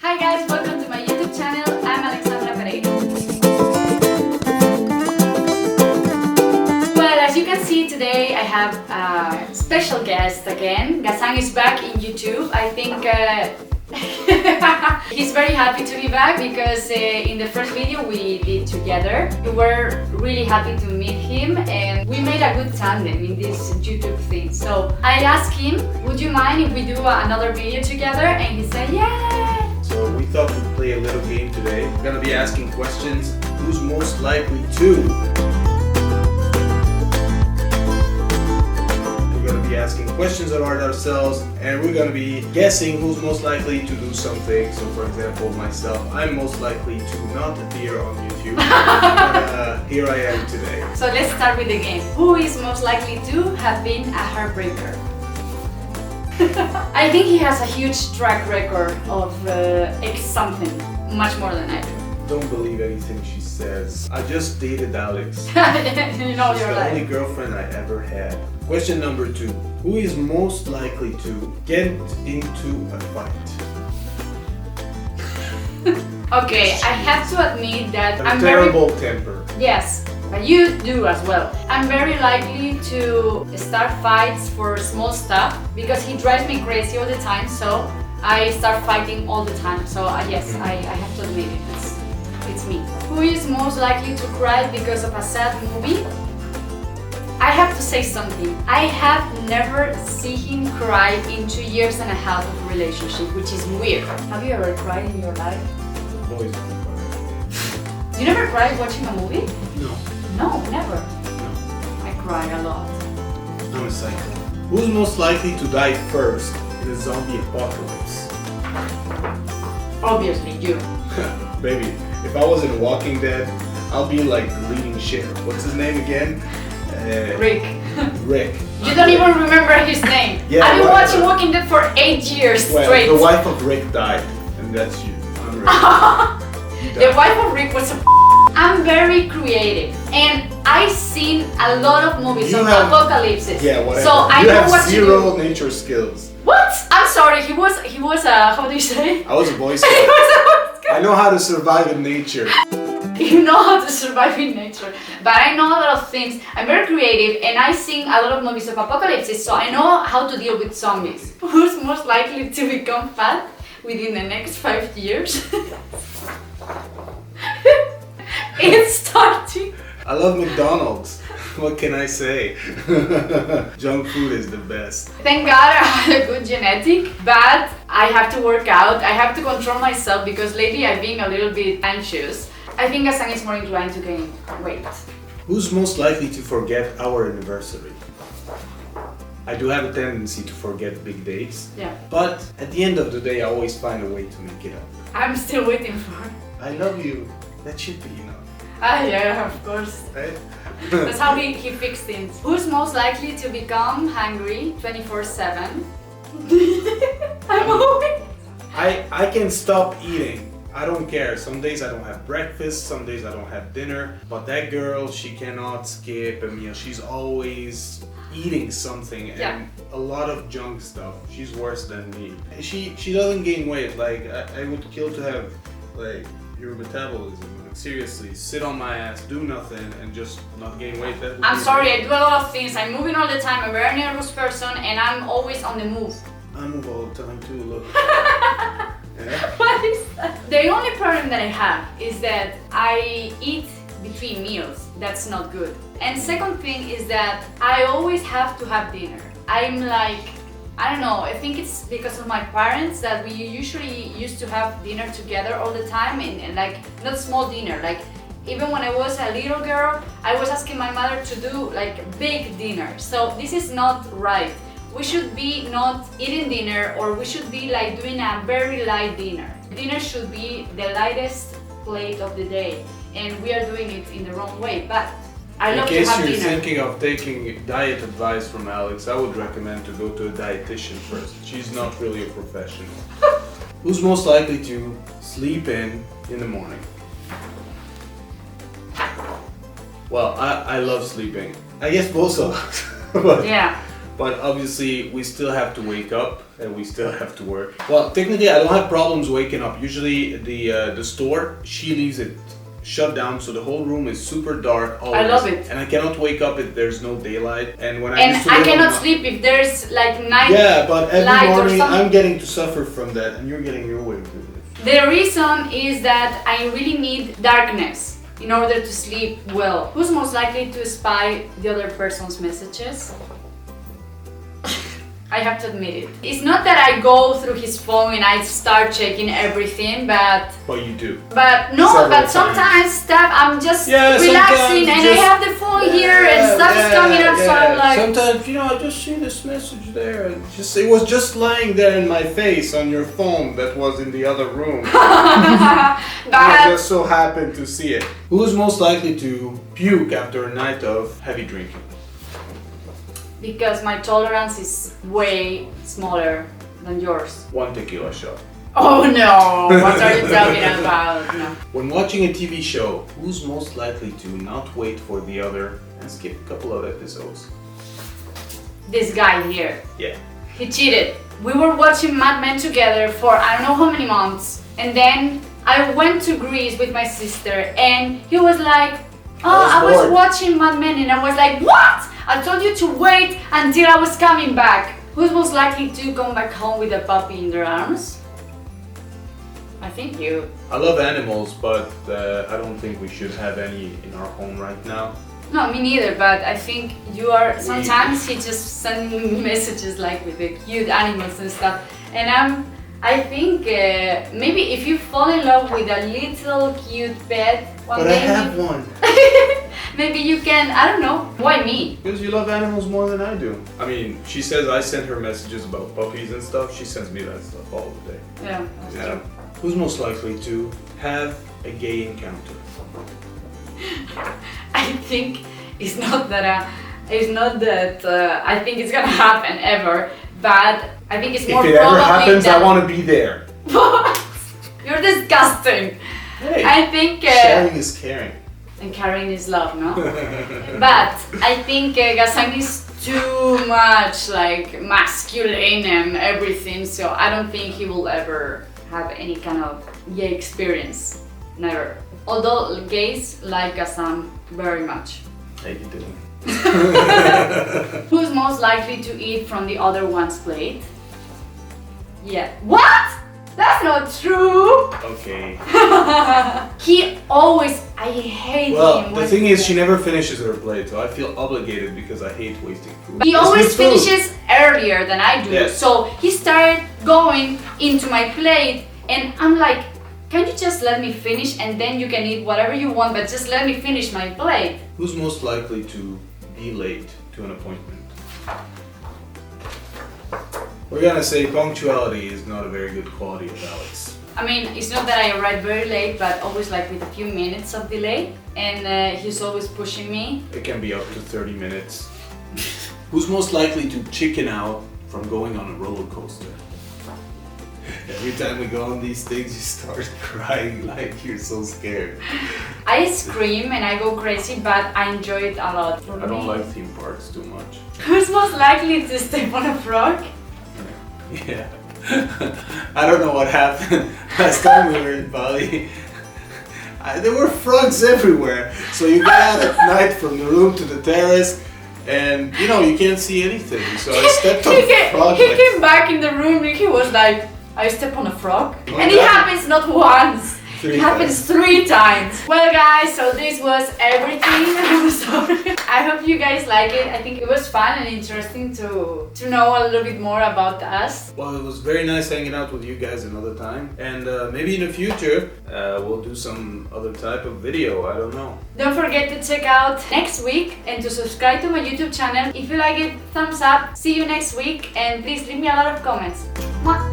Hi guys, welcome to my YouTube channel. I'm Alexandra Pereira. Well, as you can see today, I have a special guest again. Ghassan is back in YouTube. I think he's very happy to be back because in the first video we did together, we were really happy to meet him and we made a good tandem in this YouTube thing. So I asked him, would you mind if we do another video together? And he said, yeah. So we thought we'd play a little game today. We're gonna be asking questions. Who's most likely to? We're gonna be asking questions about ourselves and we're gonna be guessing who's most likely to do something. So for example, myself, I'm most likely to not appear on YouTube. But here I am today. So let's start with the game. Who is most likely to have been a heartbreaker? I think he has a huge track record of ex something, much more than I do. Don't believe anything she says. I just dated Alex. You know She's you're the right. only girlfriend I ever had. Question number 2. Who is most likely to get into a fight? Okay, I have to admit that I'm terrible temper. Yes, but you do as well. I'm very likely to start fights for small stuff because he drives me crazy all the time, so I start fighting all the time. So yes, I have to admit it. It's me. Who is most likely to cry because of a sad movie? I have to say something. I have never seen him cry in 2 years and a half of relationship, which is weird. Have you ever cried in your life? Boys don't cry. You never cried watching a movie? No. No, never. No. I cry a lot. I'm a psycho. Who's most likely to die first in a zombie apocalypse? Obviously, you. Baby, if I was in Walking Dead, I'll be like the leading sheriff. What's his name again? Rick. Rick. You don't even remember his name. Yeah, I've been whatever. watching Walking Dead for 8 years Well, straight. the wife of Rick died, and that's you. I'm Rick. You The died. wife of Rick was a I'm very creative and I've seen a lot of movies You of have- apocalypses. Yeah, whatever. So I you know have what to zero do. nature skills. What? I'm sorry, he was how do you say? I was a Boy He Scout. was I know how to survive in nature. You know how to survive in nature, but I know a lot of things. I'm very creative and I sing a lot of movies of apocalypses, so I know how to deal with zombies. Who's most likely to become fat within the next 5 years? It's starting. I love McDonald's. What can I say? Junk food is the best. Thank God I had a good genetic, but I have to work out. I have to control myself because lately I've been a little bit anxious. I think Ghassan is more inclined to gain weight. Who's most likely to forget our anniversary? I do have a tendency to forget big dates, Yeah. but at the end of the day, I always find a way to make it up. I'm still waiting for it. I love you. That should be enough, Ah, yeah, of course. right? That's how he fixed things. Who's most likely to become hungry 24/7? I'm hoping. I can stop eating. I don't care. Some days I don't have breakfast, some days I don't have dinner. But that girl, she cannot skip a meal. She's always eating something and Yeah. a lot of junk stuff. She's worse than me. She doesn't gain weight. Like I would kill to have like your metabolism. Like, seriously, sit on my ass, do nothing, and just not gain weight. That would I'm be sorry, I great. do a lot of things. I'm moving all the time. I'm a very nervous person and I'm always on the move. I move all the time too. Look. Yeah. What is that? The only problem that I have is that I eat between meals. That's not good. And second thing is that I always have to have dinner. I'm like, I don't know, I think it's because of my parents that we usually used to have dinner together all the time and like not small dinner. Like even when I was a little girl, I was asking my mother to do like big dinner. So this is not right. We should be not eating dinner or we should be like doing a very light dinner. Dinner should be the lightest plate of the day and we are doing it in the wrong way, but I In love to case have you're dinner. thinking of taking diet advice from Alex, I would recommend to go to a dietitian first. She's not really a professional. Who's most likely to sleep in the morning? Well, I love sleeping. I guess both of us. But Yeah. But obviously we still have to wake up and we still have to work. Well, technically I don't have problems waking up. Usually the store, she leaves it shut down, so the whole room is super dark always. I love it. And I cannot wake up if there's no daylight. And when I used to I live cannot on sleep if there's like night. Yeah, but every light or morning something. I'm getting to suffer from that, and you're getting your way with it. The reason is that I really need darkness in order to sleep well. Who's most likely to spy the other person's messages? I have to admit it. It's not that I go through his phone and I start checking everything, but Well, you do. But no, Several but times. sometimes stuff I'm just Yeah, relaxing sometimes and just- I have the phone here and stuff is coming up, so I'm like Sometimes, I just see this message there. And it was just lying there in my face on your phone that was in the other room. I but just so happened to see it. Who's most likely to puke after a night of heavy drinking? because my tolerance is way smaller than yours. 1 tequila shot. Oh no, what are you talking about? No. When watching a TV show, who's most likely to not wait for the other and skip a couple of episodes? This guy here, Yeah. he cheated. We were watching Mad Men together for I don't know how many months, and then I went to Greece with my sister and he was like, I was bored. watching Mad Men, and I was like, what? I told you to wait until I was coming back. Who's most likely to come back home with a puppy in their arms? I think you. I love animals, but I don't think we should have any in our home right now. No, me neither, but I think you are, sometimes he just sends me messages like with the cute animals and stuff, and I think maybe if you fall in love with a little cute pet one But I day, have one. maybe you can, I don't know, why me? Because you love animals more than I do. I mean, she says I send her messages about puppies and stuff. She sends me that stuff all the day. Yeah, that's Yeah. true. Who's most likely to have a gay encounter? I think it's not that I think it's gonna happen ever, but I think it's more If it ever probably happens, that I want to be there. What? You're disgusting. Hey, I think sharing is caring. and caring is love, no? But I think Ghassan is too much like masculine and everything, so I don't think he will ever have any kind of gay experience. Never. Although gays like Ghassan very much. How you doing? Who's most likely to eat from the other one's plate? Yeah. What? That's not true! Okay. He always, I hate him. Well, the when thing he is, she does. never finishes her plate, so I feel obligated because I hate wasting food. He It's always good food. finishes earlier than I do. Yes. So he started going into my plate and I'm like, can you just let me finish and then you can eat whatever you want, but just let me finish my plate. Who's most likely to be late to an appointment? We're gonna say punctuality is not a very good quality of Alex. I mean, it's not that I arrive very late, but always like with a few minutes of delay, and he's always pushing me. It can be up to 30 minutes. Who's most likely to chicken out from going on a roller coaster? Every time we go on these things, you start crying like you're so scared. I scream and I go crazy, but I enjoy it a lot. For I don't me, like theme parks too much. Who's most likely to step on a frog? Yeah. I don't know what happened last time we were in Bali. There were frogs everywhere. So you get out at night from the room to the terrace and you can't see anything. So I stepped on a frog. He came back in the room and he was like, I step on a frog? Oh, And it that- happens not once. Three It happens 3 times. Well guys, so this was everything. I'm sorry. I hope you guys like it. I think it was fun and interesting to know a little bit more about us. Well, it was very nice hanging out with you guys another time. And maybe in the future, we'll do some other type of video. I don't know. Don't forget to check out next week and to subscribe to my YouTube channel. If you like it, thumbs up. See you next week and please leave me a lot of comments. Mwah.